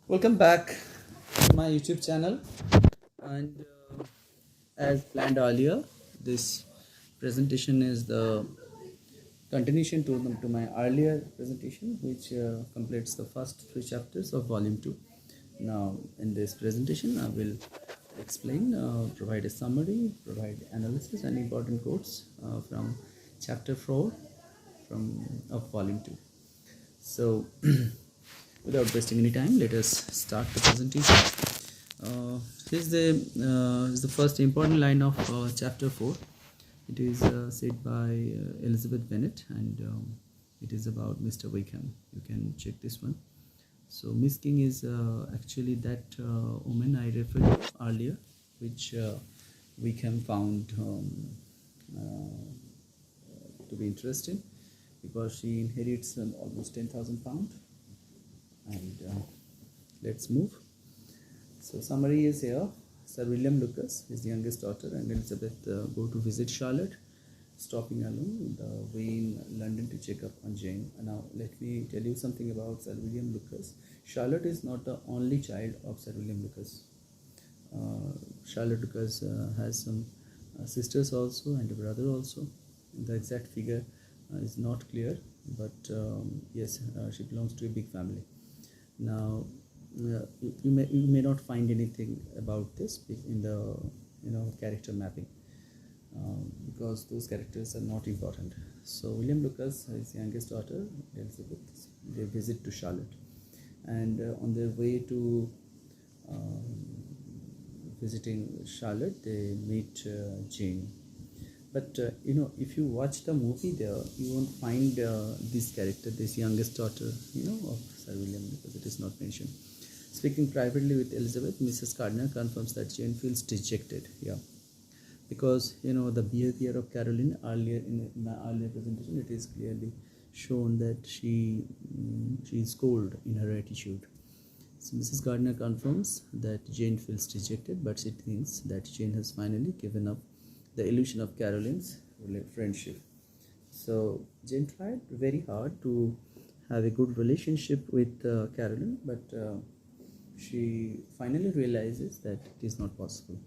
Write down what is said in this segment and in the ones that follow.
Welcome back to my YouTube channel. And as planned earlier, this presentation is the continuation to my earlier presentation, which completes the first three chapters of Volume 2. Now, in this presentation, I will explain, provide a summary, provide analysis and important quotes from Chapter 4 of Volume 2. So, without wasting any time, let us start the presentation. Uh, here's the first important line of chapter 4. It is said by Elizabeth Bennet, and it is about Mr. Wickham. You can check this one. So Miss King is actually that woman I referred to earlier, which Wickham found to be interesting because she inherits almost £10,000. And let's move. So summary is here. Sir William Lucas, his youngest daughter, and Elizabeth go to visit Charlotte, stopping along the way in London to check up on Jane. Now let me tell you something about Sir William Lucas. Charlotte is not the only child of Sir William Lucas. Charlotte Lucas has some sisters also and a brother also. The exact figure is not clear, but yes, she belongs to a big family. Now you may not find anything about this in the character mapping, because those characters are not important. So William Lucas, his youngest daughter Elizabeth, they visit to Charlotte, and on their way to visiting Charlotte, they meet Jane. But if you watch the movie there, you won't find this character, this youngest daughter, of Sir William, because it is not mentioned. Speaking privately with Elizabeth, Mrs. Gardiner confirms that Jane feels dejected. Yeah, because the behavior of Caroline earlier in my earlier presentation, it is clearly shown that she is cold in her attitude. So Mrs. Gardiner confirms that Jane feels dejected, but she thinks that Jane has finally given up the illusion of Caroline's friendship. So Jane tried very hard to have a good relationship with Caroline, but she finally realizes that it is not possible.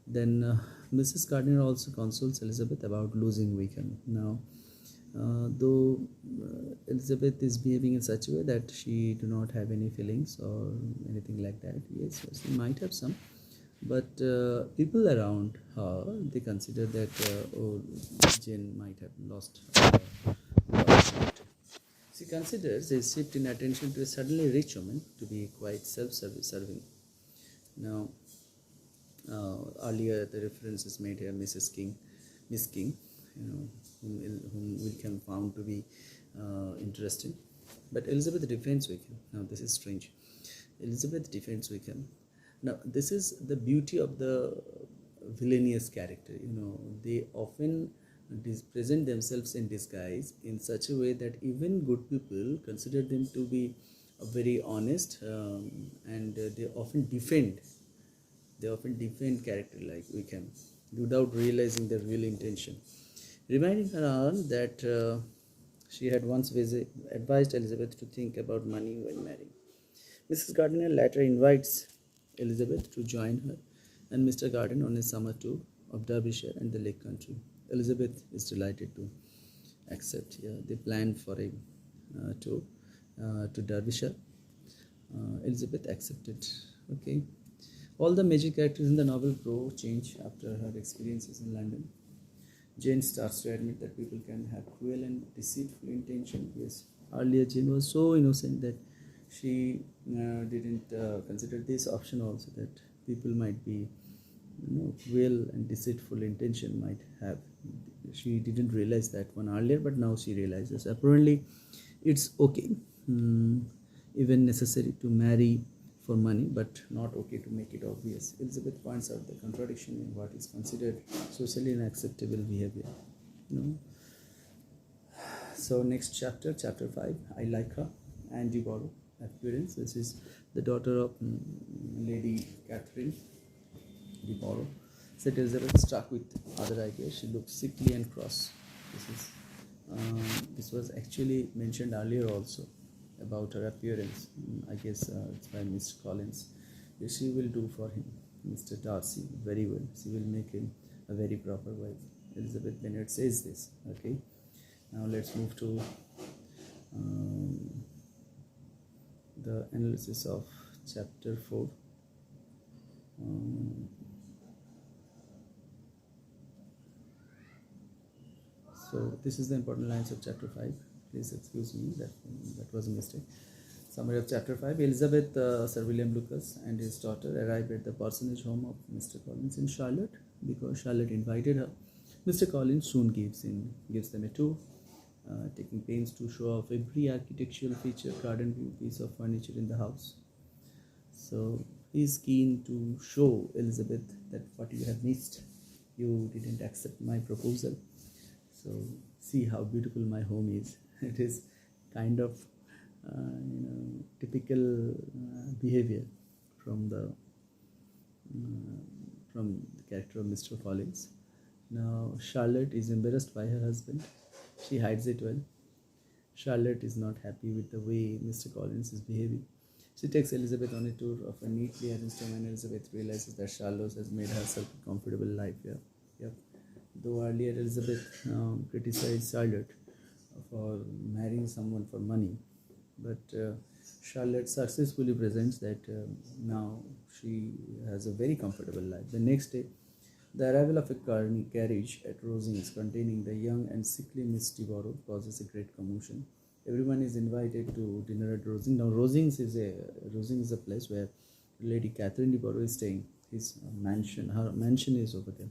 Then Mrs. Gardiner also consoles Elizabeth about losing Wickham. Now, though Elizabeth is behaving in such a way that she do not have any feelings or anything like that. Yes, she might have some, but people around her, they consider that Jane might have lost it. She considers a shift in attention to a suddenly rich woman to be quite self-serving. Now, earlier the reference is made here, Miss King, whom Wickham found to be interesting. But Elizabeth defends Wickham. Now, this is strange. Elizabeth defends Wickham. Now, this is the beauty of the villainous character. They often present themselves in disguise in such a way that even good people consider them to be very honest, and they often defend character like Wickham without realizing their real intention, reminding her that she had once advised Elizabeth to think about money when marrying. Mrs. Gardiner later invites Elizabeth to join her and Mr. Garden on a summer tour of Derbyshire and the Lake Country. Elizabeth is delighted to accept. Yeah, they plan for a tour to Derbyshire. Elizabeth accepted. Okay. All the major characters in the novel grow change after her experiences in London. Jane starts to admit that people can have cruel and deceitful intention. Yes, earlier Jane was so innocent that she didn't consider this option also, that people might be cruel and deceitful intention might have. She didn't realize that one earlier, but now she realizes. Apparently, it's okay, even necessary to marry for money, but not okay to make it obvious. Elizabeth points out the contradiction in what is considered socially unacceptable behavior. So next chapter, chapter 5, I like her, Angie Borrow, appearance. This is the daughter of Lady Catherine de Borrow. Said Elizabeth struck with other ideas. She looked sickly and cross. This was actually mentioned earlier also. about her appearance. I guess it's by Mr. Collins. She will do for him, Mr. Darcy, very well. She will make him a very proper wife. Elizabeth Bennet says this. Okay. Now let's move to um, the analysis of chapter 4. Um, so this is the important lines of chapter 5. Please excuse me, that was a mistake. Summary of chapter 5. Elizabeth, Sir William Lucas and his daughter arrive at the parsonage home of Mr. Collins in Charlotte because Charlotte invited her. Mr. Collins soon gives them a tour, taking pains to show off every architectural feature, garden view, piece of furniture in the house. So he is keen to show Elizabeth that what you have missed, you didn't accept my proposal. So see how beautiful my home is. It is kind of typical behavior from the character of Mr. Collins. Now Charlotte is embarrassed by her husband. She hides it well. Charlotte is not happy with the way Mr. Collins is behaving. She takes Elizabeth on a tour of a neatly arranged home, and Elizabeth realizes that Charlotte has made herself a comfortable life here. Yep. Though earlier Elizabeth criticized Charlotte for marrying someone for money, but Charlotte successfully presents that now she has a very comfortable life. The next day, the arrival of a carriage at Rosings containing the young and sickly Miss Deborah causes a great commotion. Everyone is invited to dinner at Rosings. Now Rosings is a place where Lady Catherine Deborah is staying. Her mansion is over there.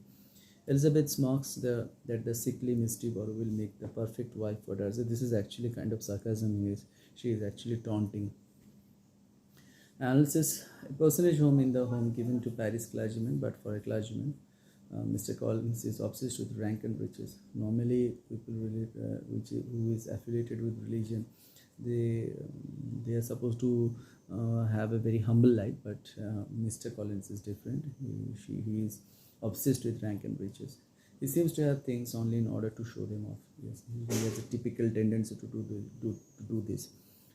Elizabeth marks that the sickly Miss Deborah will make the perfect wife for Darcy. This is actually kind of sarcasm here. She is actually taunting. Analysis: a personage home in the home given to Paris clergyman, but for a clergyman. Mr. Collins is obsessed with rank and riches. Normally, people who is affiliated with religion, they are supposed to have a very humble life. But Mr. Collins is different. He is obsessed with rank and riches. He seems to have things only in order to show them off. Yes, he has a typical tendency to do this.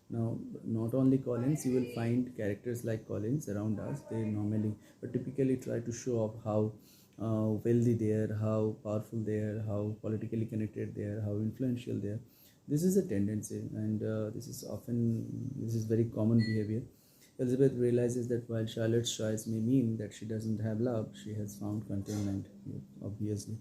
Now, not only Collins, you will find characters like Collins around us. They normally, but typically try to show off how wealthy they are, how powerful they are, how politically connected they are, how influential they are. This is a tendency, and this is very common behavior. Elizabeth realizes that while Charlotte's choice may mean that she doesn't have love, she has found contentment, obviously.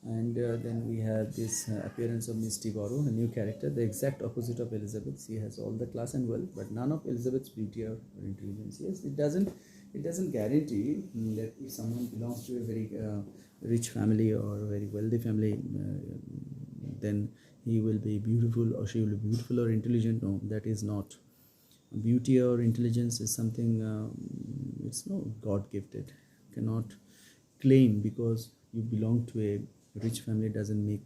And then we have this appearance of Miss Deborah, a new character, the exact opposite of Elizabeth. She has all the class and wealth, but none of Elizabeth's beauty or intelligence. Yes, it doesn't guarantee that if someone belongs to a very rich family or a very wealthy family, then he will be beautiful or she will be beautiful or intelligent. No, that is not. Beauty or intelligence is something it's no God gifted. Cannot claim because you belong to a rich family doesn't make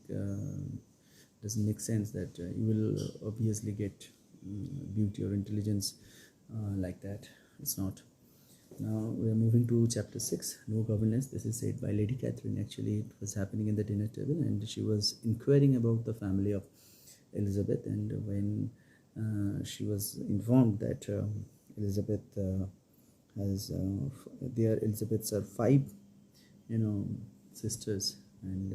sense that you will obviously get beauty or intelligence like that. It's not. Now we are moving to chapter 6, no governess. This is said by Lady Catherine. Actually, it was happening in the dinner table, and she was inquiring about the family of Elizabeth. And when she was informed that Elizabeth Elizabeth's are 5, sisters, and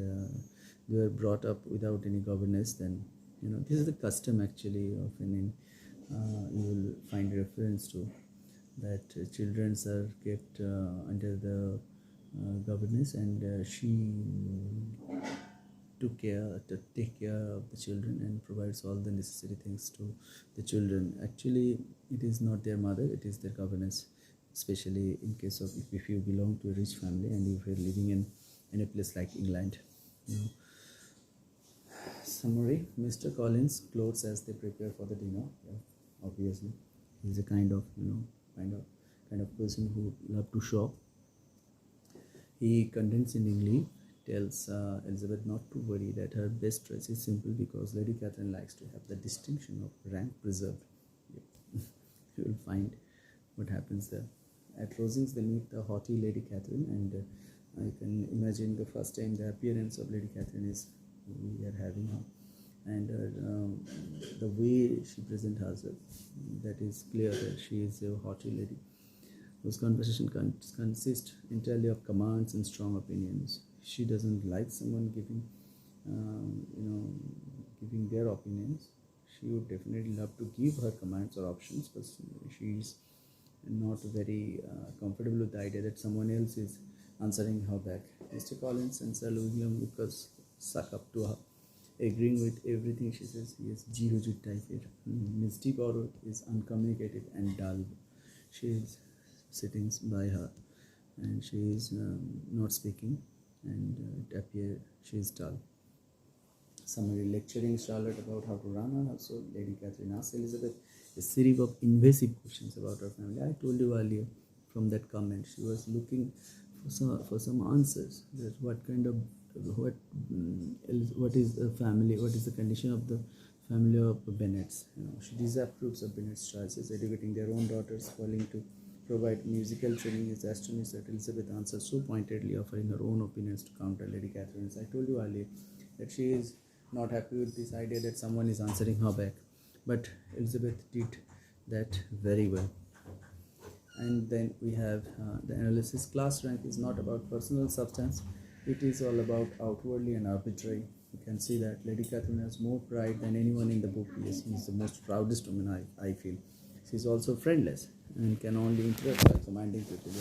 they were brought up without any governess. Then this is the custom actually of you will find reference to that children are kept under the governess, and she take care of the children and provides all the necessary things to the children. Actually, it is not their mother, it is their governess, especially in case of if you belong to a rich family and if you're living in a place like England. Summary: Mr. Collins clothes as they prepare for the dinner. Obviously, he's a kind of person who love to shop. He condescendingly tells Elizabeth not to worry, that her best dress is simple because Lady Catherine likes to have the distinction of rank preserved. You will find what happens there. At Rosings, they meet the haughty Lady Catherine, and I can imagine the first time the appearance of Lady Catherine is we are having her. and the way she presents herself, that is clear that she is a haughty lady whose conversation consists entirely of commands and strong opinions. She doesn't like someone giving, you know, giving their opinions. She would definitely love to give her commands or options, but she's not very comfortable with the idea that someone else is answering her back. Mr. Collins and Sir William Lucas suck up to her, agreeing with everything she says. He is Jihujut type here. Miss Deborah is uncommunicative and dull. She is sitting by her and she is not speaking, and it appears she is dull. Summary: lecturing Charlotte about how to run her household, Lady Catherine asks Elizabeth a series of invasive questions about her family. I told you earlier from that comment, she was looking for some answers. That what kind of what what is the family? What is the condition of the family of Bennets? She disapproves of Bennet's choices, educating their own daughters, failing to provide musical training is astonished that Elizabeth answers so pointedly, offering her own opinions to counter Lady Catherine's. I told you earlier that she is not happy with this idea that someone is answering her back, but Elizabeth did that very well. And then we have the analysis. Class rank is not about personal substance, it is all about outwardly and arbitrary. You can see that Lady Catherine has more pride than anyone in the book. Yes, she is the most proudest woman, I feel. She is also friendless and can only interact by commanding people.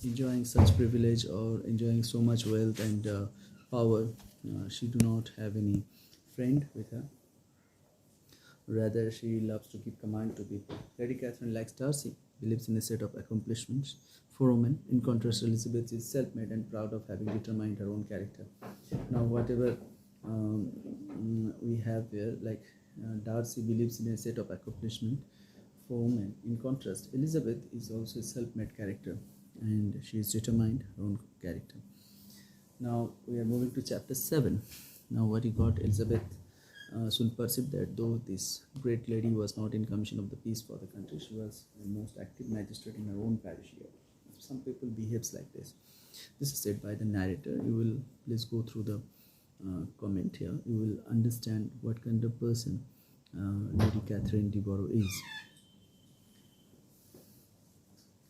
Enjoying such privilege or enjoying so much wealth and power, she do not have any friend with her. Rather, she loves to give command to people. Lady Catherine likes Darcy, believes in a set of accomplishments for women. In contrast, Elizabeth is self-made and proud of having determined her own character. Now, whatever we have here, like Darcy believes in a set of accomplishment for women. In contrast, Elizabeth is also a self-made character and she is determined her own character. Now we are moving to chapter 7. Now what he got, Elizabeth soon perceived that though this great lady was not in commission of the peace for the country, she was the most active magistrate in her own parish here. Some people behaves like this. This is said by the narrator. You will please go through the comment here. You will understand what kind of person Lady Catherine de Bourgh is.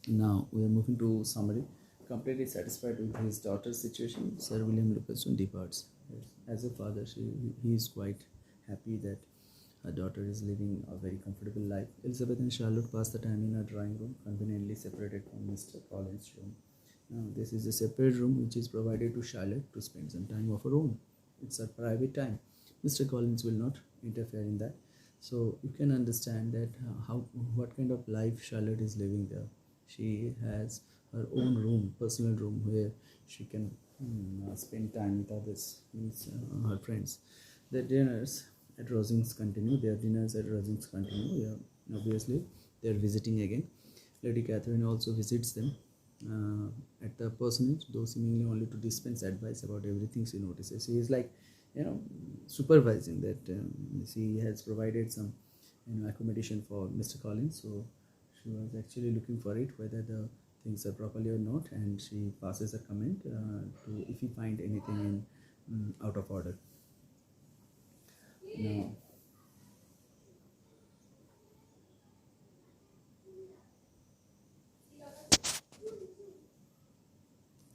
Now we are moving to summary. Completely satisfied with his daughter's situation, Sir William Lucas departs. As a father, he is quite happy that her daughter is living a very comfortable life. Elizabeth and Charlotte pass the time in a drawing room, conveniently separated from Mr. Collins' room. Now, this is a separate room which is provided to Charlotte to spend some time of her own. It's a private time. Mr. Collins will not interfere in that. So you can understand that what kind of life Charlotte is living there. She has her own room, personal room, where she can spend time with others, means her friends. Their dinners at Rosings continue. Yeah, obviously, they are visiting again. Lady Catherine also visits them at the personage, though seemingly only to dispense advice about everything she notices. She is like, supervising that. She has provided some, accommodation for Mr. Collins, so she was actually looking for it, whether the things are properly or not, and she passes a comment to if you find anything in out of order. Now,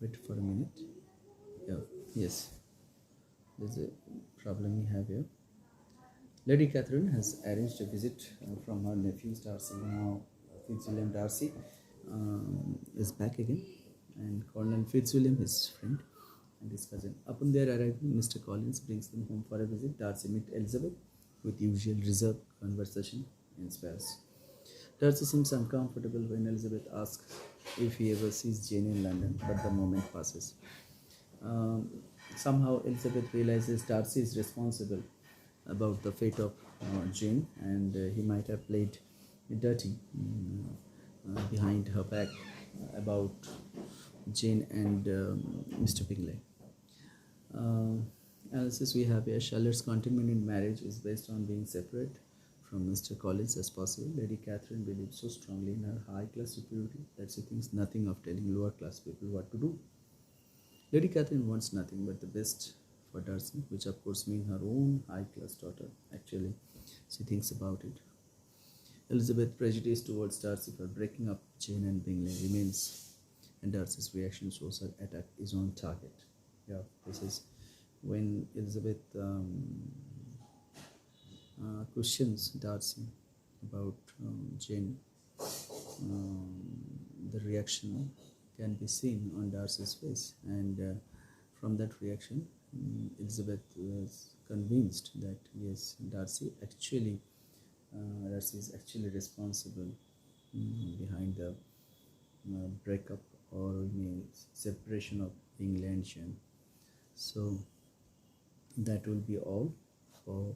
wait for a minute. Yeah, yes, there's a problem we have here. Lady Catherine has arranged a visit from her nephews Darcy. Now, Fitzwilliam Darcy is back again, and Colonel Fitzwilliam, his friend and his cousin. Upon their arrival, Mr. Collins brings them home for a visit. Darcy meets Elizabeth with usual reserved conversation inspires. Darcy seems uncomfortable when Elizabeth asks if he ever sees Jane in London, but the moment passes. Um, Somehow Elizabeth realizes Darcy is responsible about the fate of Jane, and he might have played dirty behind her back about Jane and Mr. Bingley. Analysis we have here: Charlotte's continued in marriage is based on being separate from Mr. Collins as possible. Lady Catherine believes so strongly in her high-class superiority that she thinks nothing of telling lower-class people what to do. Lady Catherine wants nothing but the best for Darcy, which of course means her own high-class daughter. Actually, she thinks about it. Elizabeth's prejudice towards Darcy for breaking up Jane and Bingley remains, and Darcy's reaction shows her attack is on target. Yeah, this is when Elizabeth questions Darcy about Jane. The reaction can be seen on Darcy's face, and from that reaction, Elizabeth was convinced that yes, Darcy is actually responsible behind the breakup or separation of Bingley and Jane. So that will be all for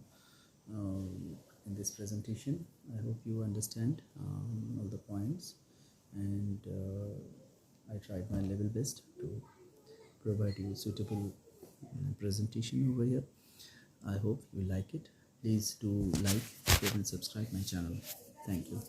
in this presentation. I hope you understand all the points, and I tried my level best to provide you suitable presentation over here. I hope you like it. Please do like, share and subscribe my channel. Thank you.